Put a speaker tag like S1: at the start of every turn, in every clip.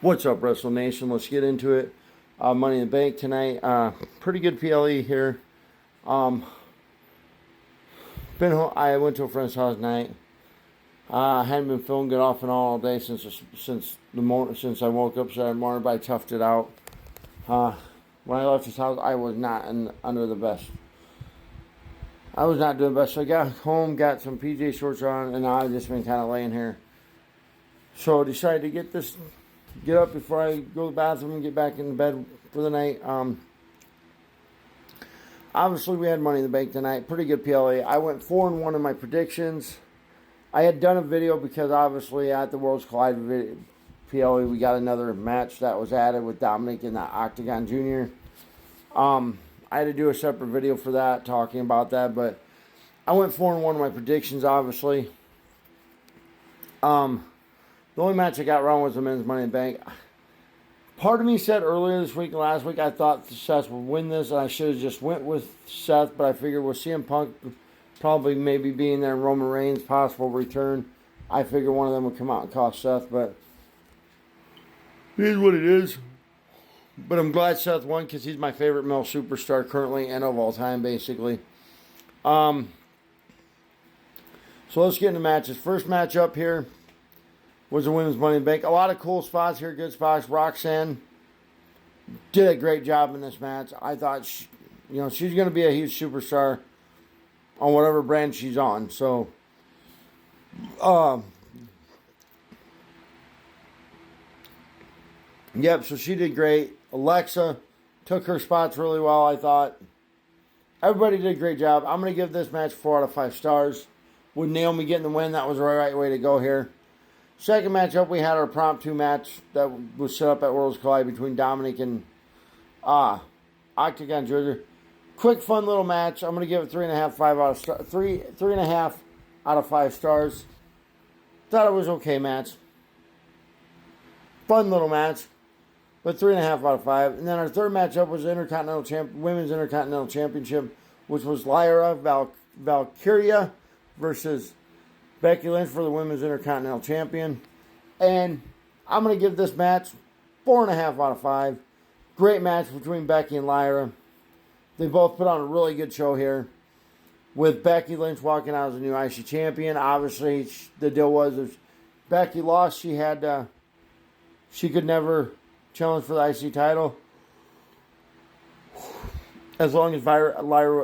S1: What's up, Wrestle Nation? Let's get into it. Money in the Bank tonight. Pretty good PLE here. Um, I went to a friend's house tonight. I hadn't been feeling good off and on all day since I woke up Saturday morning, but I toughed it out. When I left his house, I was not under the best. I was not doing the best. So I got home, got some PJ shorts on, and I've just been kind of laying here. So I decided to get up before I go to the bathroom and get back in bed for the night. Obviously, we had Money in the Bank tonight. Pretty good PLA. I went 4-1 in my predictions. I had done a video because obviously at the Worlds Collide PLA, we got another match that was added with Dominic and the Octagon Jr. I had to do a separate video for that, talking about that, but I went 4-1 in my predictions, obviously. The only match I got wrong was the men's Money in the Bank. Part of me said earlier this week and last week I thought Seth would win this, and I should have just went with Seth, but I figured with CM Punk probably maybe being there and Roman Reigns' possible return, I figured one of them would come out and cost Seth, but it is what it is. But I'm glad Seth won because he's my favorite male superstar currently and of all time, basically. So let's get into matches. First match up here was the women's Money in the Bank. A lot of cool spots here, good spots. Roxanne did a great job in this match. I thought, she's going to be a huge superstar on whatever brand she's on. So, so she did great. Alexa took her spots really well, I thought. Everybody did a great job. I'm going to give this match 4 out of 5 stars. With Naomi getting the win, that was the right way to go here. Second matchup, we had our impromptu match that was set up at Worlds Collide between Dominic and Octagon Jr. Quick, fun little match. I'm going to give it 3.5 out of 5 stars. Thought it was okay match. Fun little match, but 3.5 out of 5. And then our third matchup was the Women's Intercontinental Championship, which was Lyra Valkyria versus Becky Lynch for the Women's Intercontinental Champion. And I'm going to give this match 4.5 out of 5. Great match between Becky and Lyra. They both put on a really good show here. With Becky Lynch walking out as the new IC champion. Obviously, the deal was if Becky lost, she could never challenge for the IC title. As long as Lyra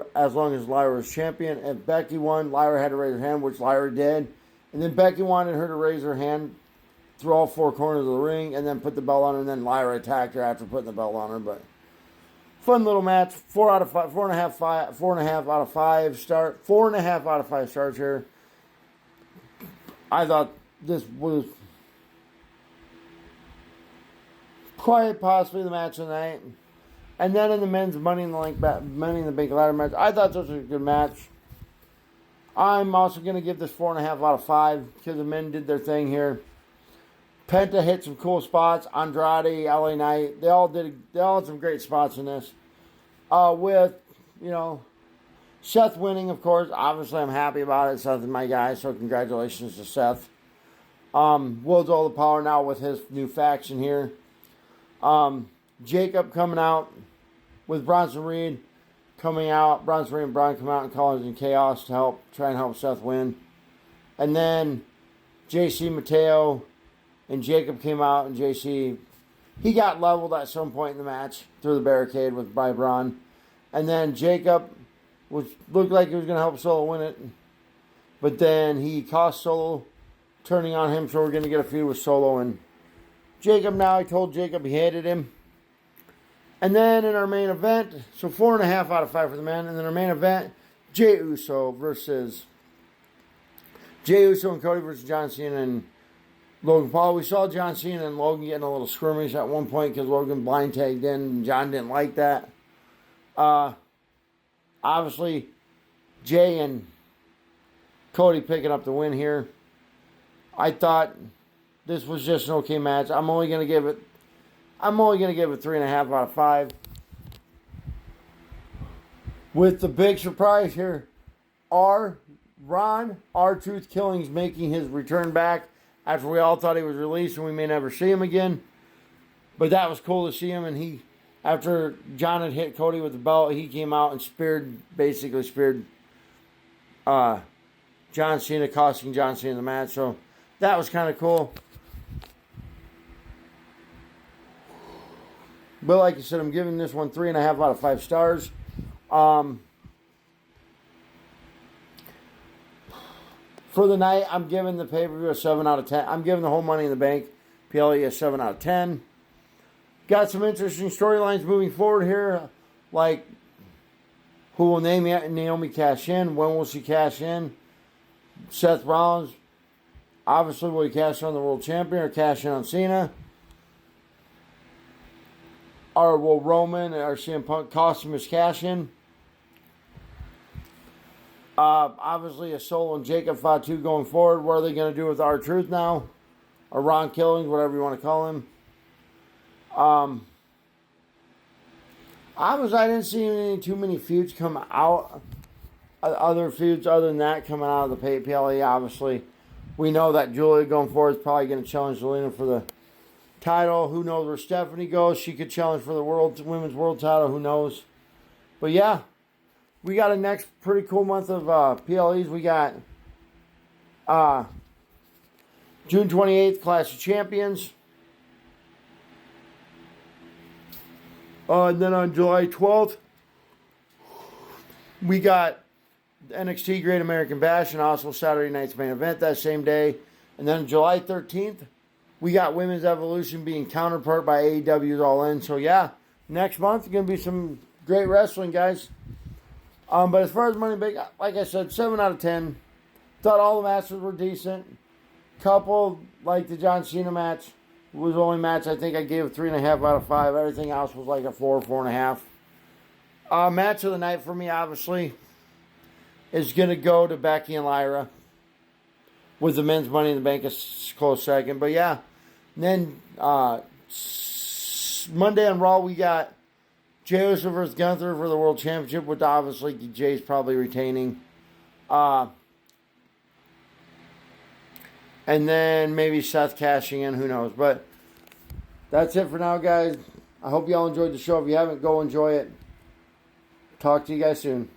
S1: was champion. If Becky won, Lyra had to raise her hand, which Lyra did. And then Becky wanted her to raise her hand through all 4 corners of the ring and then put the belt on her. And then Lyra attacked her after putting the belt on her. But fun little match. 4 out of 5, 4.5 out of 5 start. 4.5 out of 5 stars here. I thought this was quite possibly the match of the night. And then in the men's Money in the Bank ladder match, I thought this was a good match. I'm also going to give this 4.5 out of 5 because the men did their thing here. Penta hit some cool spots. Andrade, LA Knight, they all had some great spots in this. With Seth winning, of course. Obviously, I'm happy about it. Seth is my guy, so congratulations to Seth. Will's all the power now with his new faction here. Jacob coming out with Bronson Reed coming out. Bronson Reed and Braun come out and Collins and Chaos to try and help Seth win. And then JC Mateo and Jacob came out, and JC, he got leveled at some point in the match through the barricade by Braun. And then Jacob looked like he was going to help Solo win it. But then he cost Solo, turning on him, so we're going to get a feud with Solo and Jacob now. I told Jacob he hated him. And then in our main event, so 4.5 out of 5 for the men. And then our main event, Jey Uso and Cody versus John Cena and Logan Paul. We saw John Cena and Logan getting a little skirmish at one point because Logan blind tagged in and John didn't like that. Obviously, Jey and Cody picking up the win here. I thought this was just an okay match. I'm only going to give it 3.5 out of 5. With the big surprise here, Ron R-Truth Killings making his return back after we all thought he was released and we may never see him again. But that was cool to see him. And he, after John had hit Cody with the belt, he came out and basically speared John Cena, costing John Cena the match. So that was kind of cool. But like I said, I'm giving this one 3.5 out of 5 stars. For the night, I'm giving the pay-per-view a 7 out of 10. I'm giving the whole Money in the Bank PLE a 7 out of 10. Got some interesting storylines moving forward here, like who will Naomi cash in? When will she cash in? Seth Rollins, obviously, will he cash in on the world champion or cash in on Cena? Or will Roman or CM Punk cost him his cash in? Obviously, a Solo and Jacob Fatu going forward. What are they going to do with R-Truth now? Or Ron Killings, whatever you want to call him. I didn't see too many feuds come out. Other feuds other than that coming out of the PLE, obviously. We know that Julia going forward is probably going to challenge Zelina for the title. Who knows where Stephanie goes? She could challenge for the women's world title. Who knows? But yeah, we got a next pretty cool month of PLEs. We got June 28th, Clash of Champions. And then on July 12th, we got NXT Great American Bash and also Saturday Night's Main Event that same day. And then July 13th, we got Women's Evolution being counterpart by AEW's All In. So yeah, next month is going to be some great wrestling, guys. But as far as Money in the Bank, like I said, 7 out of 10. Thought all the matches were decent. Couple, like the John Cena match, was the only match I think I gave a 3.5 out of 5. Everything else was like a 4, 4.5. Match of the night for me, obviously, is going to go to Becky and Lyra. With the men's Money in the Bank a close second. But yeah, and then Monday on Raw, we got Jey Uso versus Gunther for the World Championship, with obviously Jay's probably retaining. And then maybe Seth cashing in, who knows. But that's it for now, guys. I hope y'all enjoyed the show. If you haven't, go enjoy it. Talk to you guys soon.